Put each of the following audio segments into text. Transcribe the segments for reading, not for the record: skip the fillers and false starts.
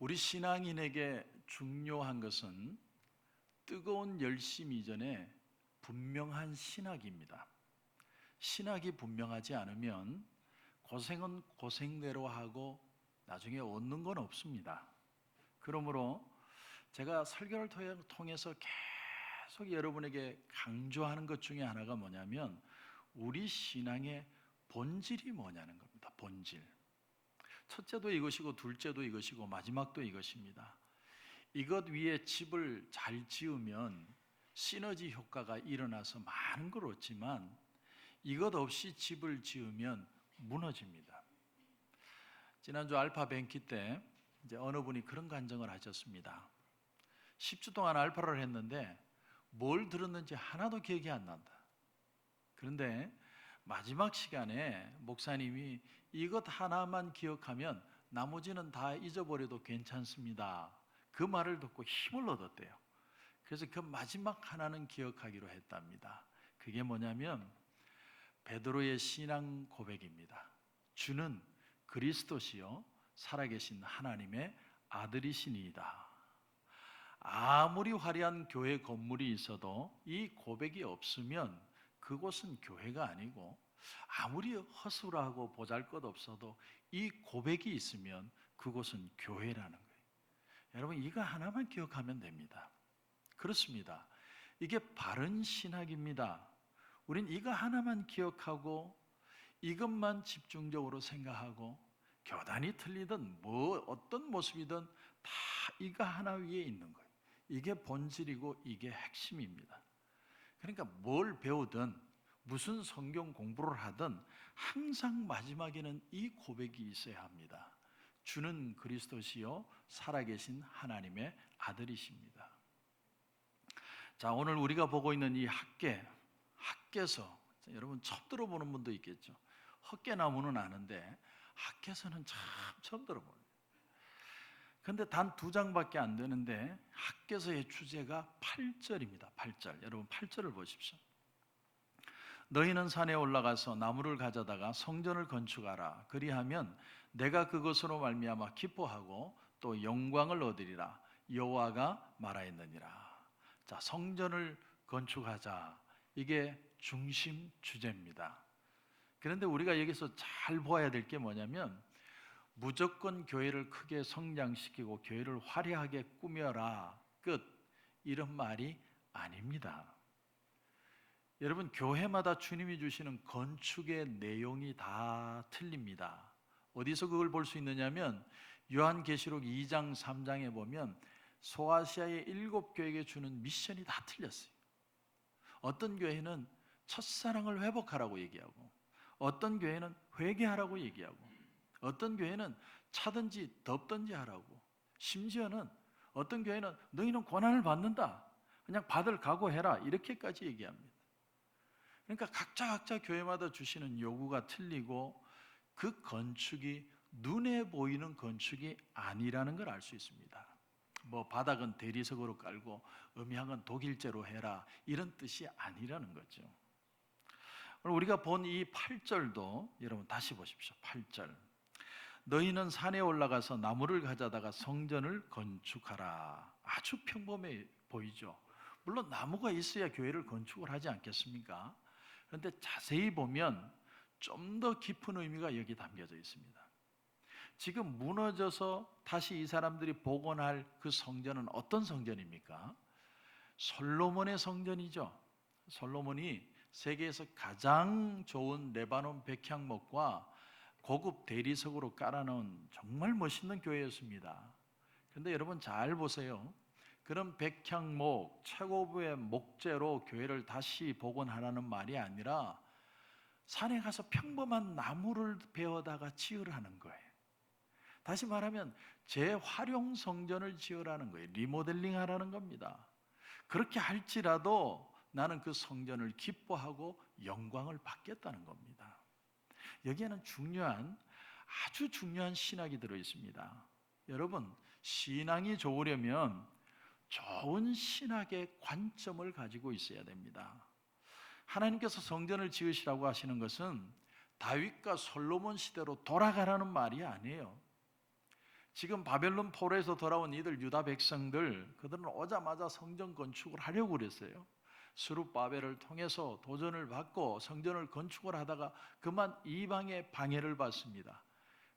우리 신앙인에게 중요한 것은 뜨거운 열심 이전에 분명한 신학입니다. 신학이 분명하지 않으면 고생은 고생대로 하고 나중에 얻는 건 없습니다. 그러므로 제가 설교를 통해서 계속 여러분에게 강조하는 것 중에 하나가 뭐냐면 우리 신앙의 본질이 뭐냐는 겁니다. 본질. 첫째도 이것이고 둘째도 이것이고 마지막도 이것입니다. 이것 위에 집을 잘 지으면 시너지 효과가 일어나서 많은 걸 얻지만 이것 없이 집을 지으면 무너집니다. 지난주 알파 뱅키 때 이제 어느 분이 그런 간증을 하셨습니다. 10주 동안 알파를 했는데 뭘 들었는지 하나도 기억이 안 난다. 그런데 마지막 시간에 목사님이 이것 하나만 기억하면 나머지는 다 잊어버려도 괜찮습니다. 그 말을 듣고 힘을 얻었대요. 그래서 그 마지막 하나는 기억하기로 했답니다. 그게 뭐냐면 베드로의 신앙 고백입니다. 주는 그리스도시요 살아계신 하나님의 아들이시니이다. 아무리 화려한 교회 건물이 있어도 이 고백이 없으면 그곳은 교회가 아니고, 아무리 허술하고 보잘것없어도 이 고백이 있으면 그곳은 교회라는 거예요. 여러분, 이거 하나만 기억하면 됩니다. 그렇습니다. 이게 바른 신학입니다. 우린 이거 하나만 기억하고 이것만 집중적으로 생각하고 교단이 틀리든 어떤 모습이든 다 이거 하나 위에 있는 거예요. 이게 본질이고 이게 핵심입니다. 그러니까 뭘 배우든 무슨 성경 공부를 하든 항상 마지막에는 이 고백이 있어야 합니다. 주는 그리스도시요 살아계신 하나님의 아들이십니다. 자, 오늘 우리가 보고 있는 이 학개서, 여러분 처음 들어보는 분도 있겠죠. 헛개나무는 아는데 학개서는 참 처음 들어보는. 그런데 단 2장밖에 안 되는데 학개서의 주제가 8절입니다. 8절. 여러분 8절을 보십시오. 너희는 산에 올라가서 나무를 가져다가 성전을 건축하라. 그리하면 내가 그것으로 말미암아 기뻐하고 또 영광을 얻으리라. 여호와가 말하였느니라. 자, 성전을 건축하자. 이게 중심 주제입니다. 그런데 우리가 여기서 잘 보아야 될 게 뭐냐면 무조건 교회를 크게 성장시키고 교회를 화려하게 꾸며라. 끝. 이런 말이 아닙니다. 여러분, 교회마다 주님이 주시는 건축의 내용이 다 틀립니다. 어디서 그걸 볼 수 있느냐면 요한계시록 2장 3장에 보면 소아시아의 7교회에게 주는 미션이 다 틀렸어요. 어떤 교회는 첫사랑을 회복하라고 얘기하고, 어떤 교회는 회개하라고 얘기하고, 어떤 교회는 차든지 덥든지 하라고, 심지어는 어떤 교회는 너희는 고난을 받는다, 그냥 받을 각오해라, 이렇게까지 얘기합니다. 그러니까 각자 교회마다 주시는 요구가 틀리고 그 건축이 눈에 보이는 건축이 아니라는 걸 알 수 있습니다. 뭐 바닥은 대리석으로 깔고 음향은 독일제로 해라, 이런 뜻이 아니라는 거죠. 오늘 우리가 본 이 8절도 여러분 다시 보십시오. 8절. 너희는 산에 올라가서 나무를 가져다가 성전을 건축하라. 아주 평범해 보이죠. 물론 나무가 있어야 교회를 건축을 하지 않겠습니까? 그런데 자세히 보면 좀 더 깊은 의미가 여기 담겨져 있습니다. 지금 무너져서 다시 이 사람들이 복원할 그 성전은 어떤 성전입니까? 솔로몬의 성전이죠. 솔로몬이 세계에서 가장 좋은 레바논 백향목과 고급 대리석으로 깔아놓은 정말 멋있는 교회였습니다. 그런데 여러분 잘 보세요. 그런 백향목, 최고의 목재로 교회를 다시 복원하라는 말이 아니라 산에 가서 평범한 나무를 베어다가 지으라는 거예요. 다시 말하면 재활용 성전을 지으라는 거예요. 리모델링 하라는 겁니다. 그렇게 할지라도 나는 그 성전을 기뻐하고 영광을 받겠다는 겁니다. 여기에는 아주 중요한 신학이 들어 있습니다. 여러분, 신앙이 좋으려면 좋은 신학의 관점을 가지고 있어야 됩니다. 하나님께서 성전을 지으시라고 하시는 것은 다윗과 솔로몬 시대로 돌아가라는 말이 아니에요. 지금 바벨론 포로에서 돌아온 이들 유다 백성들, 그들은 오자마자 성전 건축을 하려고 그랬어요. 스룹바벨을 통해서 도전을 받고 성전을 건축을 하다가 그만 이방의 방해를 받습니다.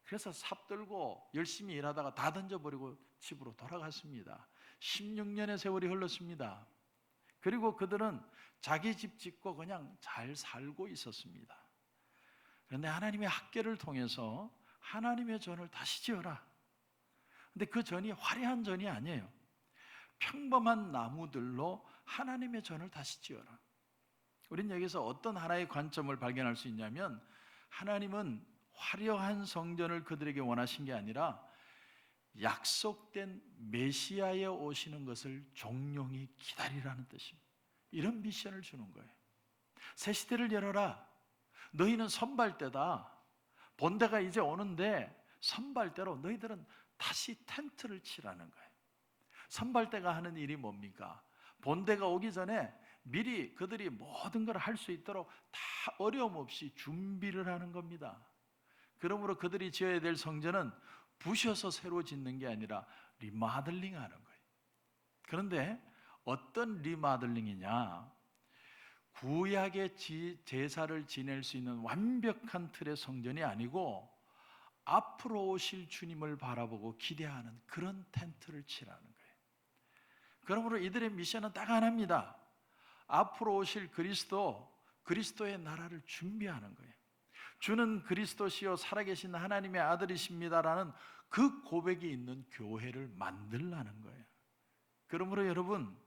그래서 삽들고 열심히 일하다가 다 던져버리고 집으로 돌아갔습니다. 16년의 세월이 흘렀습니다. 그리고 그들은 자기 집 짓고 그냥 잘 살고 있었습니다. 그런데 하나님의 학계를 통해서 하나님의 전을 다시 지어라. 근데 그 전이 화려한 전이 아니에요. 평범한 나무들로 하나님의 전을 다시 지어라. 우리는 여기서 어떤 하나의 관점을 발견할 수 있냐면, 하나님은 화려한 성전을 그들에게 원하신 게 아니라 약속된 메시아에 오시는 것을 종용히 기다리라는 뜻입니다. 이런 미션을 주는 거예요. 새 시대를 열어라. 너희는 선발대다. 본대가 이제 오는데 선발대로 너희들은 다시 텐트를 치라는 거예요. 선발대가 하는 일이 뭡니까? 본대가 오기 전에 미리 그들이 모든 걸 할 수 있도록 다 어려움 없이 준비를 하는 겁니다. 그러므로 그들이 지어야 될 성전은 부셔서 새로 짓는 게 아니라 리마들링 하는 거예요. 그런데 어떤 리마들링이냐? 구약의 제사를 지낼 수 있는 완벽한 틀의 성전이 아니고 앞으로 오실 주님을 바라보고 기대하는 그런 텐트를 치라는 거예요. 그러므로 이들의 미션은 딱 하나입니다. 앞으로 오실 그리스도의 나라를 준비하는 거예요. 주는 그리스도시요 살아계신 하나님의 아들이십니다라는 그 고백이 있는 교회를 만들라는 거예요. 그러므로 여러분,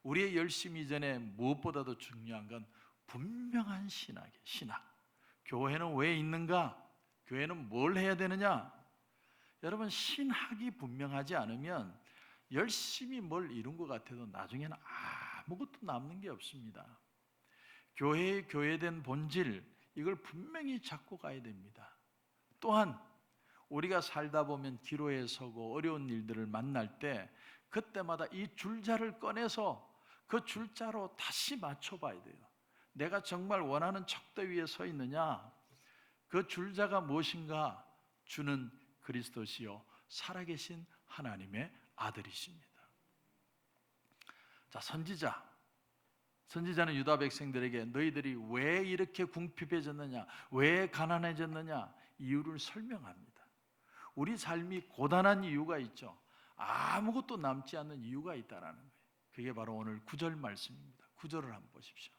우리의 열심 이전에 무엇보다도 중요한 건 분명한 신학. 교회는 왜 있는가? 교회는 뭘 해야 되느냐? 여러분, 신학이 분명하지 않으면 열심히 뭘 이룬 것 같아도 나중에는 아무것도 남는 게 없습니다. 교회의 교회된 본질, 이걸 분명히 잡고 가야 됩니다. 또한 우리가 살다 보면 기로에 서고 어려운 일들을 만날 때 그때마다 이 줄자를 꺼내서 그 줄자로 다시 맞춰봐야 돼요. 내가 정말 원하는 척도 위에 서 있느냐? 그 줄자가 무엇인가? 주는 그리스도시요 살아계신 하나님의 아들이십니다. 자, 선지자는 유다 백성들에게 너희들이 왜 이렇게 궁핍해졌느냐, 왜 가난해졌느냐 이유를 설명합니다. 우리 삶이 고단한 이유가 있죠. 아무것도 남지 않는 이유가 있다라는 거예요. 그게 바로 오늘 9절 말씀입니다. 9절을 한번 보십시오.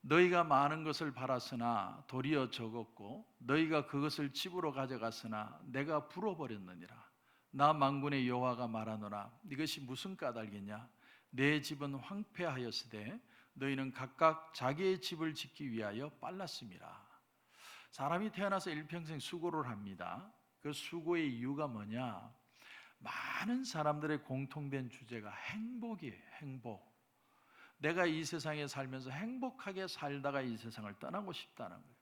너희가 많은 것을 팔았으나 도리어 적었고 너희가 그것을 집으로 가져갔으나 내가 불어버렸느니라. 나 만군의 여호와가 말하노라. 이것이 무슨 까닭이냐? 내 집은 황폐하였으되 너희는 각각 자기의 집을 짓기 위하여 빨랐음이라. 사람이 태어나서 일평생 수고를 합니다. 그 수고의 이유가 뭐냐? 많은 사람들의 공통된 주제가 행복이에요. 행복. 내가 이 세상에 살면서 행복하게 살다가 이 세상을 떠나고 싶다는 거예요.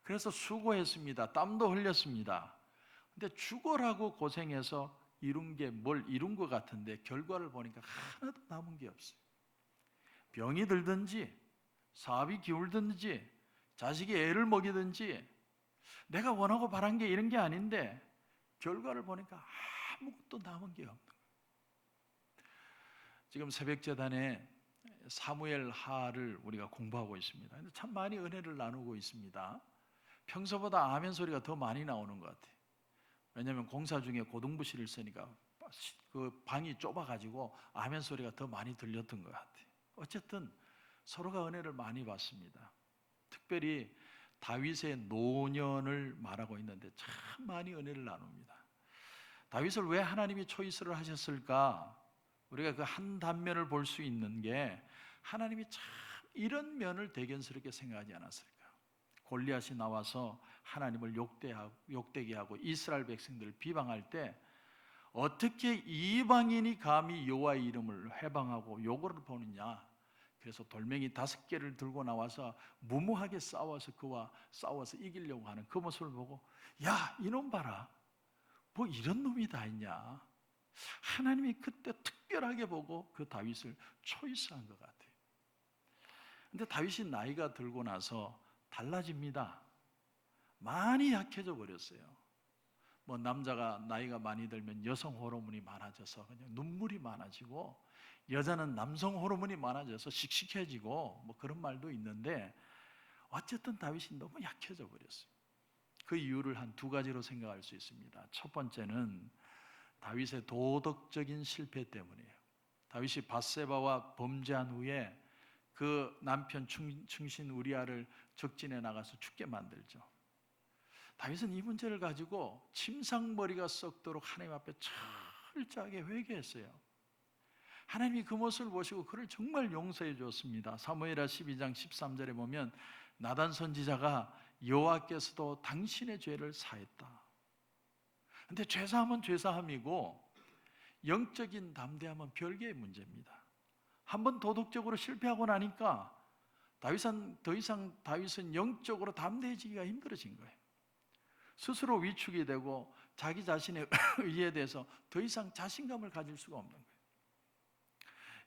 그래서 수고했습니다. 땀도 흘렸습니다. 근데 죽어라고 고생해서 이룬 게 뭘 이룬 것 같은데 결과를 보니까 하나도 남은 게 없어요. 병이 들든지 사업이 기울든지 자식이 애를 먹이든지 내가 원하고 바란 게 이런 게 아닌데 결과를 보니까 아무것도 남은 게 없는 거예요. 지금 새벽재단에 사무엘 하를 우리가 공부하고 있습니다. 근데 참 많이 은혜를 나누고 있습니다. 평소보다 아멘 소리가 더 많이 나오는 것 같아요. 왜냐하면 공사 중에 고등부실을 쓰니까 그 방이 좁아가지고 아멘 소리가 더 많이 들렸던 것 같아요. 어쨌든 서로가 은혜를 많이 받습니다. 특별히 다윗의 노년을 말하고 있는데 참 많이 은혜를 나눕니다. 다윗을 왜 하나님이 초이스를 하셨을까? 우리가 그 한 단면을 볼 수 있는 게 하나님이 참 이런 면을 대견스럽게 생각하지 않았을까? 골리앗이 나와서 하나님을 욕되게 하고 이스라엘 백성들을 비방할 때 어떻게 이방인이 감히 여호와의 이름을 회방하고 욕을 보느냐? 그래서 돌멩이 5개를 들고 나와서 무모하게 싸워서 그와 싸워서 이기려고 하는 그 모습을 보고 야, 이놈 봐라. 뭐 이런 놈이 다 있냐? 하나님이 그때 특별하게 보고 그 다윗을 초이스한 것 같아요. 근데 다윗이 나이가 들고 나서 달라집니다. 많이 약해져 버렸어요. 뭐 남자가 나이가 많이 들면 여성 호르몬이 많아져서 그냥 눈물이 많아지고, 여자는 남성 호르몬이 많아져서 씩씩해지고, 뭐 그런 말도 있는데, 어쨌든 다윗이 너무 약해져 버렸어요. 그 이유를 한 두 가지로 생각할 수 있습니다. 첫 번째는 다윗의 도덕적인 실패 때문이에요. 다윗이 밧세바와 범죄한 후에 그 남편 충신 우리아를 적진에 나가서 죽게 만들죠. 다윗은 이 문제를 가지고 침상머리가 썩도록 하나님 앞에 철저하게 회개했어요. 하나님이 그 모습을 보시고 그를 정말 용서해 주었습니다. 사무엘하 12장 13절에 보면 나단 선지자가 여호와께서도 당신의 죄를 사했다. 근데 죄사함은 죄사함이고 영적인 담대함은 별개의 문제입니다. 한번 도덕적으로 실패하고 나니까 더 이상 다윗은 영적으로 담대해지기가 힘들어진 거예요. 스스로 위축이 되고 자기 자신의 의에 대해서 더 이상 자신감을 가질 수가 없는 거예요.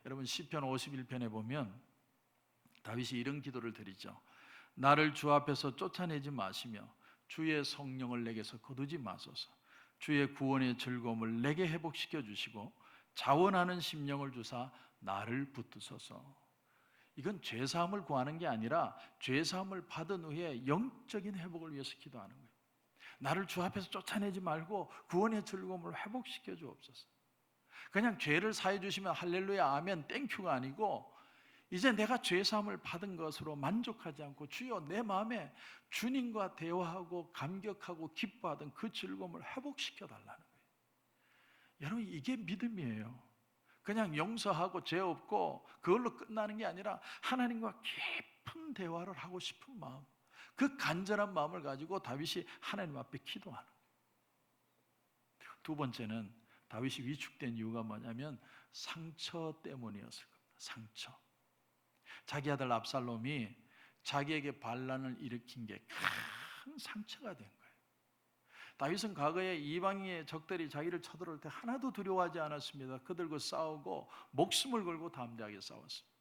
여러분 시편 51편에 보면 다윗이 이런 기도를 드리죠. 나를 주 앞에서 쫓아내지 마시며 주의 성령을 내게서 거두지 마소서. 주의 구원의 즐거움을 내게 회복시켜 주시고 자원하는 심령을 주사 나를 붙드소서. 이건 죄사함을 구하는 게 아니라 죄사함을 받은 후에 영적인 회복을 위해서 기도하는 거예요. 나를 주 앞에서 쫓아내지 말고 구원의 즐거움을 회복시켜 주옵소서. 그냥 죄를 사해 주시면 할렐루야 아멘 땡큐가 아니고, 이제 내가 죄사함을 받은 것으로 만족하지 않고 주여 내 마음에 주님과 대화하고 감격하고 기뻐하던 그 즐거움을 회복시켜 달라는 거예요. 여러분 이게 믿음이에요. 그냥 용서하고 죄 없고 그걸로 끝나는 게 아니라 하나님과 깊은 대화를 하고 싶은 마음, 그 간절한 마음을 가지고 다윗이 하나님 앞에 기도하는 거예요. 두 번째는 다윗이 위축된 이유가 뭐냐면 상처 때문이었을 겁니다. 상처. 자기 아들 압살롬이 자기에게 반란을 일으킨 게 큰 상처가 된 거예요. 다윗은 과거에 이방인의 적들이 자기를 쳐들어올 때 하나도 두려워하지 않았습니다. 그들과 싸우고 목숨을 걸고 담대하게 싸웠습니다.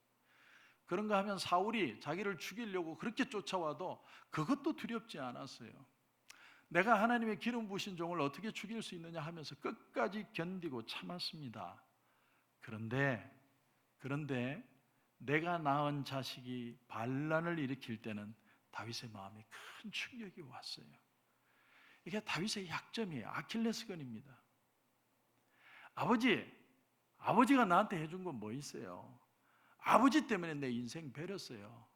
그런가 하면 사울이 자기를 죽이려고 그렇게 쫓아와도 그것도 두렵지 않았어요. 내가 하나님의 기름 부으신 종을 어떻게 죽일 수 있느냐 하면서 끝까지 견디고 참았습니다. 그런데 내가 낳은 자식이 반란을 일으킬 때는 다윗의 마음에 큰 충격이 왔어요. 이게 다윗의 약점이에요. 아킬레스건입니다. 아버지가 나한테 해준 건 뭐 있어요? 아버지 때문에 내 인생 베렸어요.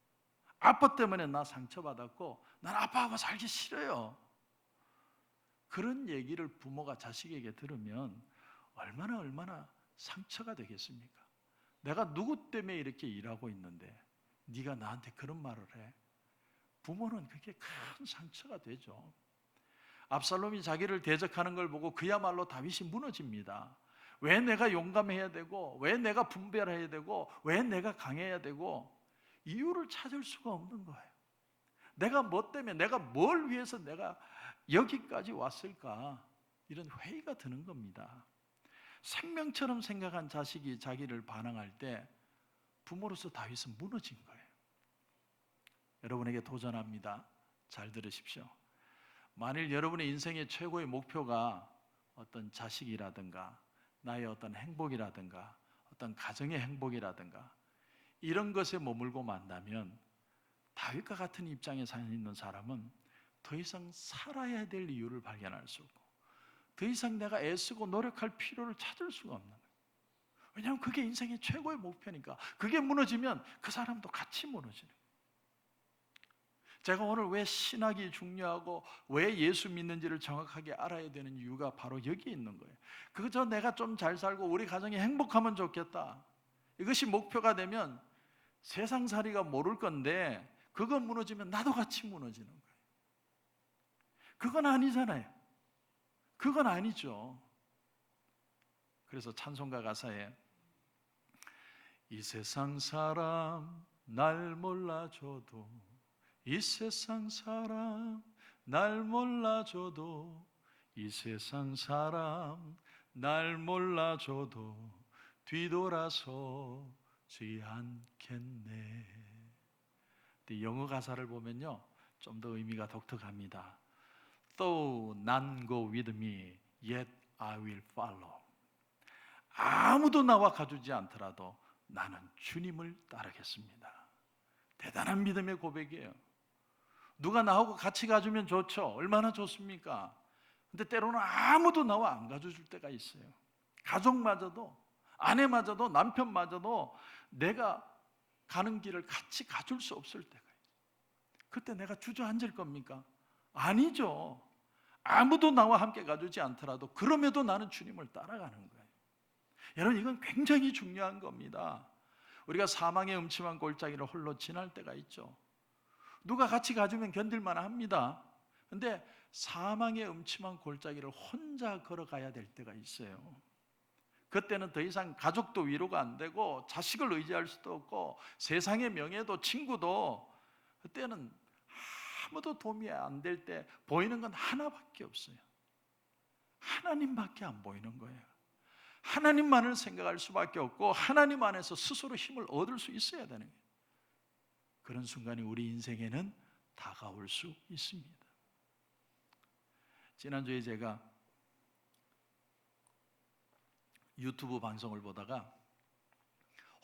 아빠 때문에 나 상처받았고 난 아빠하고 살기 싫어요. 그런 얘기를 부모가 자식에게 들으면 얼마나 상처가 되겠습니까? 내가 누구 때문에 이렇게 일하고 있는데 네가 나한테 그런 말을 해? 부모는 그게 큰 상처가 되죠. 압살롬이 자기를 대적하는 걸 보고 그야말로 다윗이 무너집니다. 왜 내가 용감해야 되고, 왜 내가 분별해야 되고, 왜 내가 강해야 되고, 이유를 찾을 수가 없는 거예요. 내가 뭐 때문에, 내가 뭘 위해서 내가 여기까지 왔을까, 이런 회의가 드는 겁니다. 생명처럼 생각한 자식이 자기를 반항할 때 부모로서 다윗은 무너진 거예요. 여러분에게 도전합니다. 잘 들으십시오. 만일 여러분의 인생의 최고의 목표가 어떤 자식이라든가 나의 어떤 행복이라든가 어떤 가정의 행복이라든가 이런 것에 머물고 만다면 다윗과 같은 입장에 서 있는 사람은 더 이상 살아야 될 이유를 발견할 수 없고 더 이상 내가 애쓰고 노력할 필요를 찾을 수가 없는 거예요. 왜냐하면 그게 인생의 최고의 목표니까. 그게 무너지면 그 사람도 같이 무너지는 거예요. 제가 오늘 왜 신학이 중요하고 왜 예수 믿는지를 정확하게 알아야 되는 이유가 바로 여기 있는 거예요. 그저 내가 좀 잘 살고 우리 가정이 행복하면 좋겠다, 이것이 목표가 되면 세상살이가 모를 건데 그거 무너지면 나도 같이 무너지는 거예요. 그건 아니잖아요. 그건 아니죠. 그래서 찬송가 가사에 이 세상 사람 날 몰라줘도 이 세상 사람 날 몰라줘도 이 세상 사람 날 몰라줘도 뒤돌아서지 않겠네. 영어 가사를 보면요 좀 더 의미가 독특합니다. Though none go with me, yet I will follow. 아무도 나와 가주지 않더라도 나는 주님을 따르겠습니다. 대단한 믿음의 고백이에요. 누가 나하고 같이 가주면 좋죠. 얼마나 좋습니까? 근데 때로는 아무도 나와 안 가줘줄 때가 있어요. 가족마저도, 아내마저도, 남편마저도 내가 가는 길을 같이 가줄 수 없을 때가 있어요. 그때 내가 주저앉을 겁니까? 아니죠. 아무도 나와 함께 가주지 않더라도 그럼에도 나는 주님을 따라가는 거예요. 여러분, 이건 굉장히 중요한 겁니다. 우리가 사망의 음침한 골짜기를 홀로 지날 때가 있죠. 누가 같이 가주면 견딜만 합니다. 근데 사망의 음침한 골짜기를 혼자 걸어가야 될 때가 있어요. 그때는 더 이상 가족도 위로가 안 되고 자식을 의지할 수도 없고 세상의 명예도 친구도 그때는 아무도 도움이 안 될 때 보이는 건 하나밖에 없어요. 하나님밖에 안 보이는 거예요. 하나님만을 생각할 수밖에 없고 하나님 안에서 스스로 힘을 얻을 수 있어야 되는 거예요. 그런 순간이 우리 인생에는 다가올 수 있습니다. 지난주에 제가 유튜브 방송을 보다가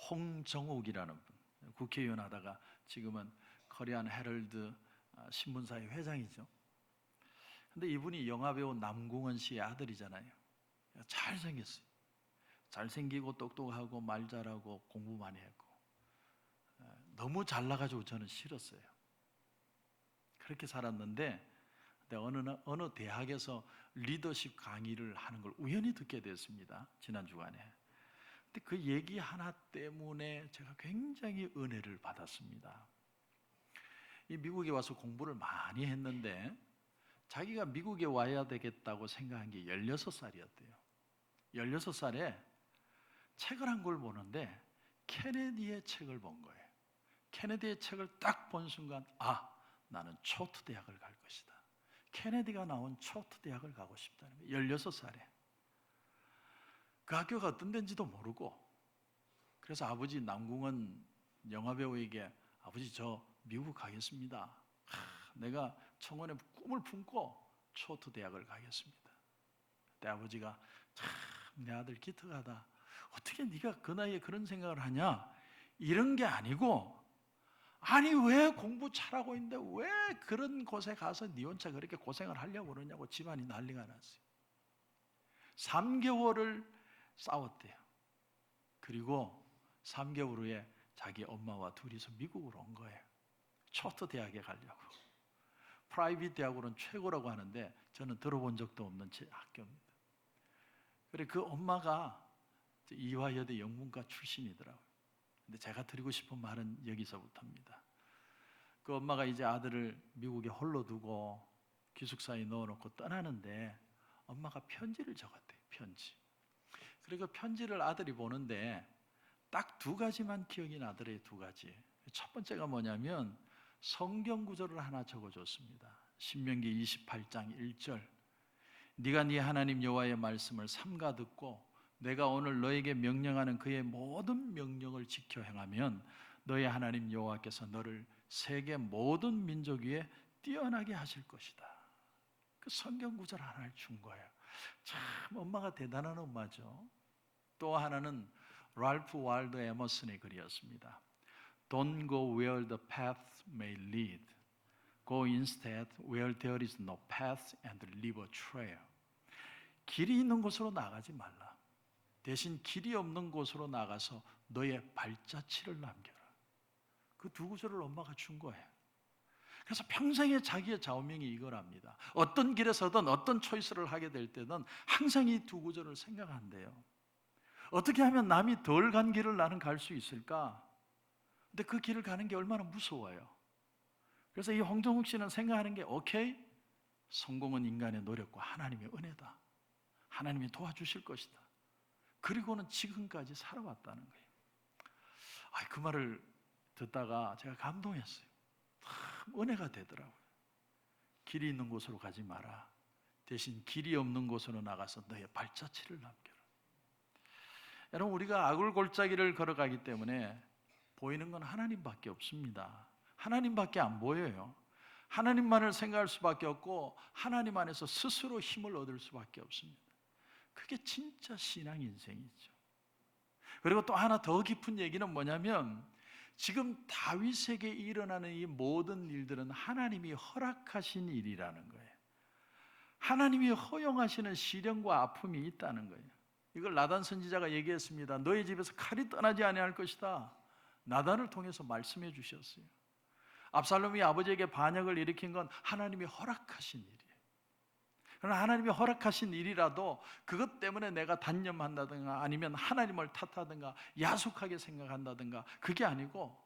홍정욱이라는 분, 국회의원 하다가 지금은 코리안 헤럴드 신문사의 회장이죠. 근데 이분이 영화배우 남궁은 씨의 아들이잖아요. 잘생겼어요. 잘생기고 똑똑하고 말 잘하고 공부 많이 했고 너무 잘나가지고 저는 싫었어요. 그렇게 살았는데 어느 대학에서 리더십 강의를 하는 걸 우연히 듣게 됐습니다. 지난 주간에. 근데 그 얘기 하나 때문에 제가 굉장히 은혜를 받았습니다. 이 미국에 와서 공부를 많이 했는데 자기가 미국에 와야 되겠다고 생각한 게 16살이었대요. 16살에 책을 한 걸 보는데 케네디의 책을 본 거예요. 케네디의 책을 딱 본 순간 나는 초트 대학을 갈 것이다. 케네디가 나온 초트 대학을 가고 싶다는 거예요. 16살에. 그 학교가 어떤 데인지도 모르고 그래서 아버지 남궁은 영화배우에게 아버지 저 미국 가겠습니다. 내가 청원에 꿈을 품고 초트 대학을 가겠습니다. 그때 아버지가 참 내 아들 기특하다. 어떻게 네가 그 나이에 그런 생각을 하냐? 이런 게 아니고 아니 왜 공부 잘하고 있는데 왜 그런 곳에 가서 네 혼자 그렇게 고생을 하려고 그러냐고 집안이 난리가 났어요. 3개월을 싸웠대요. 그리고 3개월 후에 자기 엄마와 둘이서 미국으로 온 거예요. 초트 대학에 가려고. 프라이빗 대학으로는 최고라고 하는데 저는 들어본 적도 없는 제 학교입니다. 그래 그 엄마가 이화여대 영문과 출신이더라고요. 근데 제가 드리고 싶은 말은 여기서부터입니다. 그 엄마가 이제 아들을 미국에 홀로 두고 기숙사에 넣어놓고 떠나는데 엄마가 편지를 적었대요. 편지. 그리고 편지를 아들이 보는데 딱 2가지만 기억이 나더래요. 2가지. 첫 번째가 뭐냐면 성경 구절을 하나 적어줬습니다. 신명기 28장 1절. 네가 네 하나님 여호와의 말씀을 삼가 듣고 내가 오늘 너에게 명령하는 그의 모든 명령을 지켜 행하면 너의 하나님 여호와께서 너를 세계 모든 민족 위에 뛰어나게 하실 것이다. 그 성경 구절 하나를 준 거예요. 참 엄마가 대단한 엄마죠. 또 하나는 랄프 월도 에머슨의 글이었습니다. Don't go where the path may lead. Go instead where there is no path and leave a trail. 길이 있는 곳으로 나가지 말라. 대신 길이 없는 곳으로 나가서 너의 발자취를 남겨라. 그 2구절을 엄마가 준 거예요. 그래서 평생에 자기의 좌우명이 이거랍니다. 어떤 길에서든 어떤 초이스를 하게 될 때는 항상 이 2구절을 생각한대요. 어떻게 하면 남이 덜 간 길을 나는 갈 수 있을까? 근데 그 길을 가는 게 얼마나 무서워요. 그래서 이 홍정욱 씨는 생각하는 게 오케이, 성공은 인간의 노력과 하나님의 은혜다. 하나님이 도와주실 것이다. 그리고는 지금까지 살아왔다는 거예요. 그 말을 듣다가 제가 감동했어요. 참 은혜가 되더라고요. 길이 있는 곳으로 가지 마라. 대신 길이 없는 곳으로 나가서 너의 발자취를 남겨라. 여러분, 우리가 아굴골짜기를 걸어가기 때문에 보이는 건 하나님밖에 없습니다. 하나님밖에 안 보여요. 하나님만을 생각할 수밖에 없고 하나님 안에서 스스로 힘을 얻을 수밖에 없습니다. 그게 진짜 신앙 인생이죠. 그리고 또 하나 더 깊은 얘기는 뭐냐면 지금 다윗에게 일어나는 이 모든 일들은 하나님이 허락하신 일이라는 거예요. 하나님이 허용하시는 시련과 아픔이 있다는 거예요. 이걸 나단 선지자가 얘기했습니다. 너희 집에서 칼이 떠나지 아니할 것이다. 나단을 통해서 말씀해 주셨어요. 압살롬이 아버지에게 반역을 일으킨 건 하나님이 허락하신 일이에요. 그러나 하나님이 허락하신 일이라도 그것 때문에 내가 단념한다든가 아니면 하나님을 탓하든가 야속하게 생각한다든가 그게 아니고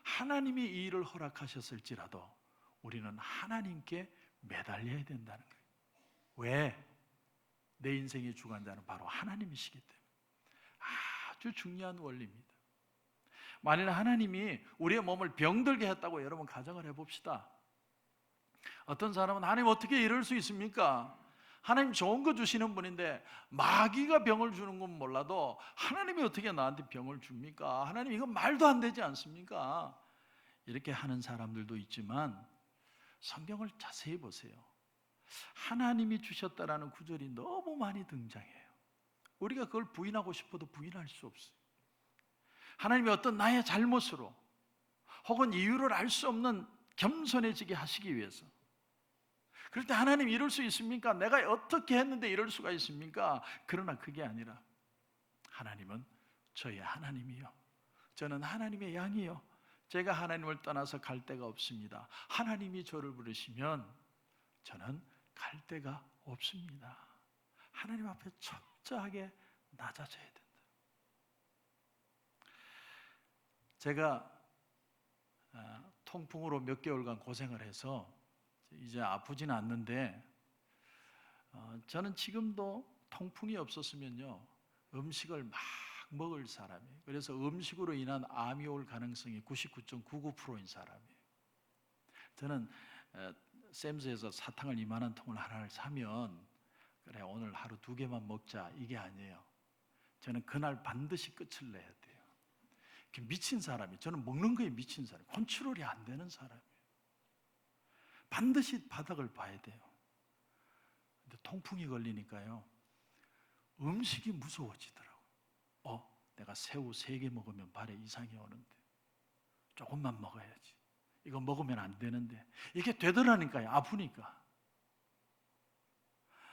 하나님이 이 일을 허락하셨을지라도 우리는 하나님께 매달려야 된다는 거예요. 왜? 내 인생의 주관자는 바로 하나님이시기 때문에. 아주 중요한 원리입니다. 만일 하나님이 우리의 몸을 병들게 했다고 여러분 가정을 해봅시다. 어떤 사람은 하나님 어떻게 이럴 수 있습니까? 하나님 좋은 거 주시는 분인데 마귀가 병을 주는 건 몰라도 하나님이 어떻게 나한테 병을 줍니까? 하나님 이건 말도 안 되지 않습니까? 이렇게 하는 사람들도 있지만 성경을 자세히 보세요. 하나님이 주셨다라는 구절이 너무 많이 등장해요. 우리가 그걸 부인하고 싶어도 부인할 수 없어요. 하나님이 어떤 나의 잘못으로 혹은 이유를 알 수 없는 겸손해지게 하시기 위해서. 그럴 때 하나님 이럴 수 있습니까? 내가 어떻게 했는데 이럴 수가 있습니까? 그러나 그게 아니라 하나님은 저의 하나님이요, 저는 하나님의 양이요, 제가 하나님을 떠나서 갈 데가 없습니다. 하나님이 저를 부르시면 저는 갈 데가 없습니다. 하나님 앞에 철저하게 낮아져야 된다. 제가 통풍으로 몇 개월간 고생을 해서 이제 아프지는 않는데 저는 지금도 통풍이 없었으면요 음식을 막 먹을 사람이에요. 그래서 음식으로 인한 암이 올 가능성이 99.99%인 사람이에요. 저는 샘스에서 사탕을 이만한 통을 하나를 사면 그래 오늘 하루 2개만 먹자 이게 아니에요. 저는 그날 반드시 끝을 내야 돼요. 미친 사람이, 저는 먹는 거에 미친 사람, 컨트롤이 안 되는 사람이에요. 반드시 바닥을 봐야 돼요. 근데 통풍이 걸리니까요 음식이 무서워지더라고요. 내가 새우 3개 먹으면 발에 이상이 오는데 조금만 먹어야지, 이거 먹으면 안 되는데, 이게 되더라니까요. 아프니까.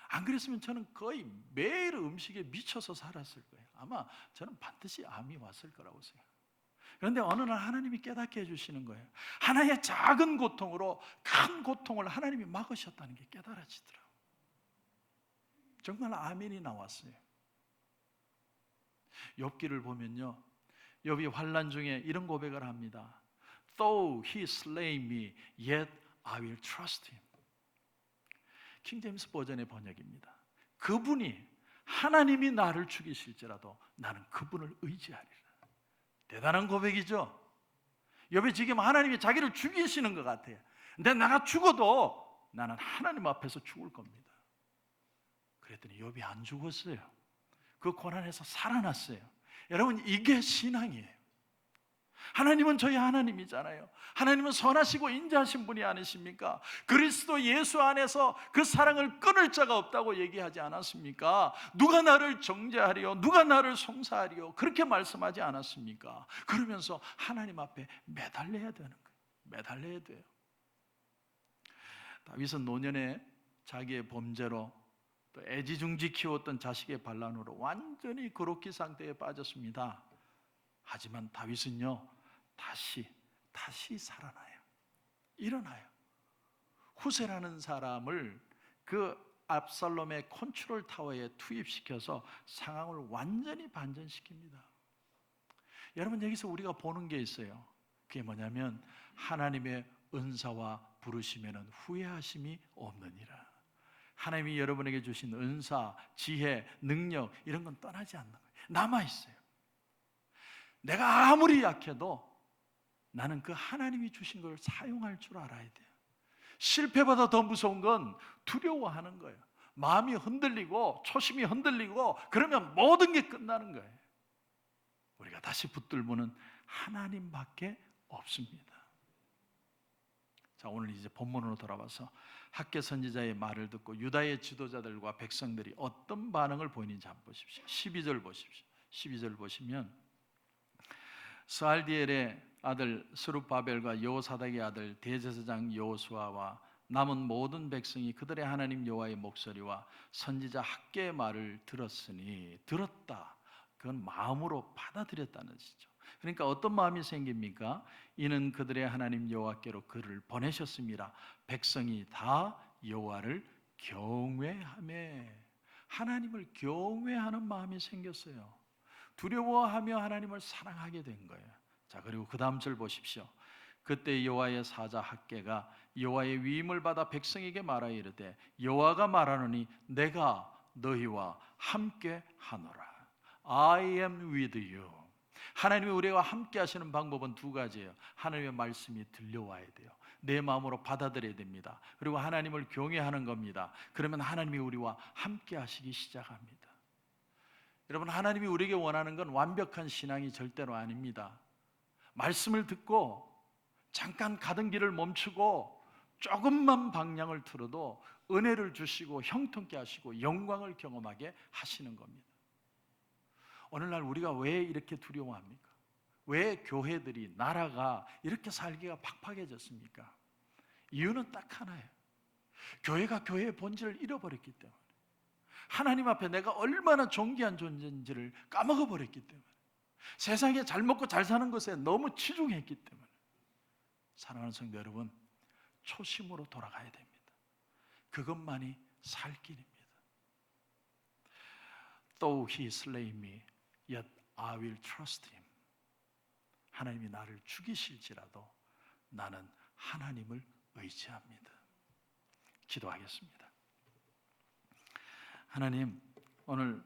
안 그랬으면 저는 거의 매일 음식에 미쳐서 살았을 거예요. 아마 저는 반드시 암이 왔을 거라고 생각해요. 그런데 어느 날 하나님이 깨닫게 해주시는 거예요. 하나의 작은 고통으로 큰 고통을 하나님이 막으셨다는 게 깨달아지더라고요. 정말 아멘이 나왔어요. 욥기를 보면요, 욥이 환난 중에 이런 고백을 합니다. Though he slay me, yet I will trust him. 킹제임스 버전의 번역입니다. 그분이, 하나님이 나를 죽이실지라도 나는 그분을 의지하리라. 대단한 고백이죠. 욥이 지금 하나님이 자기를 죽이시는 것 같아요. 근데 내가 죽어도 나는 하나님 앞에서 죽을 겁니다. 그랬더니 욥이 안 죽었어요. 그 고난에서 살아났어요. 여러분, 이게 신앙이에요. 하나님은 저희 하나님이잖아요. 하나님은 선하시고 인자하신 분이 아니십니까? 그리스도 예수 안에서 그 사랑을 끊을 자가 없다고 얘기하지 않았습니까? 누가 나를 정죄하리요? 누가 나를 송사하리요? 그렇게 말씀하지 않았습니까? 그러면서 하나님 앞에 매달려야 되는 거예요. 매달려야 돼요. 다윗은 노년에 자기의 범죄로 또 애지중지 키웠던 자식의 반란으로 완전히 그로기 상태에 빠졌습니다. 하지만 다윗은요 다시 살아나요. 일어나요. 후세라는 사람을 그 압살롬의 컨트롤 타워에 투입시켜서 상황을 완전히 반전시킵니다. 여러분, 여기서 우리가 보는 게 있어요. 그게 뭐냐면 하나님의 은사와 부르심에는 후회하심이 없느니라. 하나님이 여러분에게 주신 은사, 지혜, 능력 이런 건 떠나지 않는 거예요. 남아있어요. 내가 아무리 약해도 나는 그 하나님이 주신 걸 사용할 줄 알아야 돼요. 실패보다 더 무서운 건 두려워하는 거예요. 마음이 흔들리고 초심이 흔들리고 그러면 모든 게 끝나는 거예요. 우리가 다시 붙들 분은 하나님밖에 없습니다. 자, 오늘 이제 본문으로 돌아와서 학개 선지자의 말을 듣고 유다의 지도자들과 백성들이 어떤 반응을 보이는지 한번 보십시오. 12절 보십시오. 12절 보시면 스알디엘의 아들 스룹바벨과 여호사닥의 아들 대제사장 여호수아와 남은 모든 백성이 그들의 하나님 여호와의 목소리와 선지자 학개의 말을 들었으니, 들었다, 그건 마음으로 받아들였다는 뜻이죠. 그러니까 어떤 마음이 생깁니까? 이는 그들의 하나님 여호와께로 그를 보내셨습니다. 백성이 다 여호와를 경외하며, 하나님을 경외하는 마음이 생겼어요. 두려워하며 하나님을 사랑하게 된 거예요. 자, 그리고 그 다음 절 보십시오. 그때 여호와의 사자 학개가 여호와의 위임을 받아 백성에게 말하여 이르되 여호와가 말하노니 내가 너희와 함께 하노라. I am with you. 하나님이 우리와 함께 하시는 방법은 두 가지예요. 하나님의 말씀이 들려와야 돼요. 내 마음으로 받아들여야 됩니다. 그리고 하나님을 경외하는 겁니다. 그러면 하나님이 우리와 함께 하시기 시작합니다. 여러분, 하나님이 우리에게 원하는 건 완벽한 신앙이 절대로 아닙니다. 말씀을 듣고 잠깐 가던 길을 멈추고 조금만 방향을 틀어도 은혜를 주시고 형통케 하시고 영광을 경험하게 하시는 겁니다. 오늘날 우리가 왜 이렇게 두려워합니까? 왜 교회들이, 나라가 이렇게 살기가 팍팍해졌습니까? 이유는 딱 하나예요. 교회가 교회의 본질을 잃어버렸기 때문에, 하나님 앞에 내가 얼마나 존귀한 존재인지를 까먹어버렸기 때문에, 세상에 잘 먹고 잘 사는 것에 너무 치중했기 때문에. 사랑하는 성도 여러분, 초심으로 돌아가야 됩니다. 그것만이 살 길입니다. Though he slay me, yet I will trust him. 하나님이 나를 죽이실지라도 나는 하나님을 의지합니다. 기도하겠습니다. 하나님, 오늘